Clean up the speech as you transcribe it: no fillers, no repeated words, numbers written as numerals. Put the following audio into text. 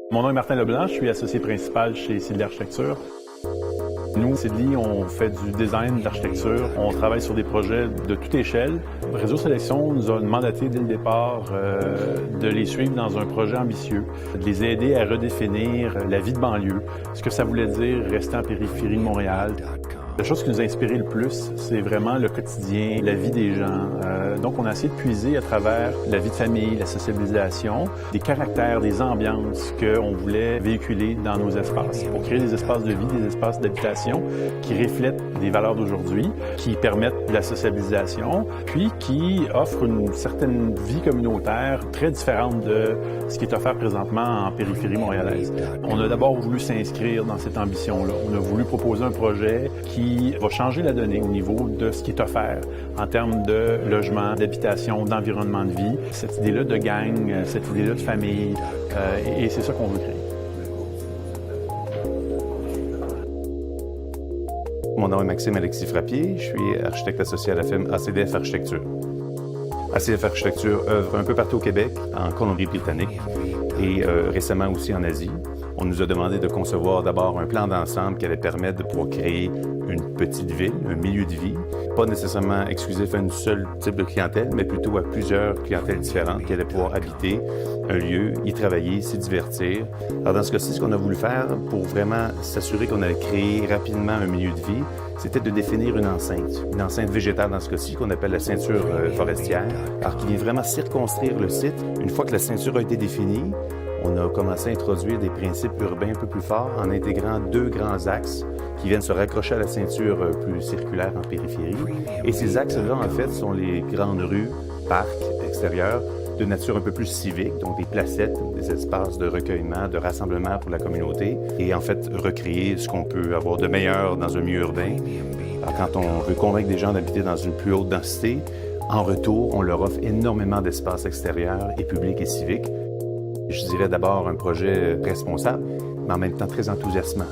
Mon nom est Martin Leblanc, je suis associé principal chez Sidley Architecture. Nous, Sidley, on fait du design d'architecture, on travaille sur des projets de toute échelle. Réseau Sélection nous a mandaté dès le départ de les suivre dans un projet ambitieux, de les aider à redéfinir la vie de banlieue, ce que ça voulait dire rester en périphérie de Montréal. La chose qui nous a inspiré le plus, c'est vraiment le quotidien, la vie des gens. Donc, on a essayé de puiser à travers la vie de famille, la socialisation, des caractères, des ambiances qu'on voulait véhiculer dans nos espaces pour créer des espaces de vie, des espaces d'habitation qui reflètent des valeurs d'aujourd'hui, qui permettent de la socialisation, puis qui offrent une certaine vie communautaire très différente de ce qui est offert présentement en périphérie montréalaise. On a d'abord voulu s'inscrire dans cette ambition-là. On a voulu proposer un projet qui va changer la donnée au niveau de ce qui est offert en termes de logement, d'habitation, d'environnement de vie. Cette idée-là de gang, cette idée-là de famille, et c'est ça qu'on veut créer. Mon nom est Maxime Alexis Frappier, je suis architecte associé à la firme ACDF Architecture. ACDF Architecture œuvre un peu partout au Québec, en Colombie-Britannique et récemment aussi en Asie. On nous a demandé de concevoir d'abord un plan d'ensemble qui allait permettre de pouvoir créer une petite ville, un milieu de vie, pas nécessairement exclusif à une seule type de clientèle, mais plutôt à plusieurs clientèles différentes qui allaient pouvoir habiter un lieu, y travailler, s'y divertir. Alors dans ce cas-ci, ce qu'on a voulu faire pour vraiment s'assurer qu'on allait créer rapidement un milieu de vie, c'était de définir une enceinte végétale dans ce cas-ci qu'on appelle la ceinture forestière, alors qui vient vraiment circonscrire le site. Une fois que la ceinture a été définie, on a commencé à introduire des principes urbains un peu plus forts en intégrant deux grands axes qui viennent se raccrocher à la ceinture plus circulaire en périphérie. Et ces axes-là, en fait, sont les grandes rues, parcs extérieurs, de nature un peu plus civique, donc des placettes, des espaces de recueillement, de rassemblement pour la communauté, et en fait recréer ce qu'on peut avoir de meilleur dans un milieu urbain. Alors, quand on veut convaincre des gens d'habiter dans une plus haute densité, en retour, on leur offre énormément d'espaces extérieurs et publics et civiques. Je dirais d'abord un projet responsable, mais en même temps très enthousiasmant.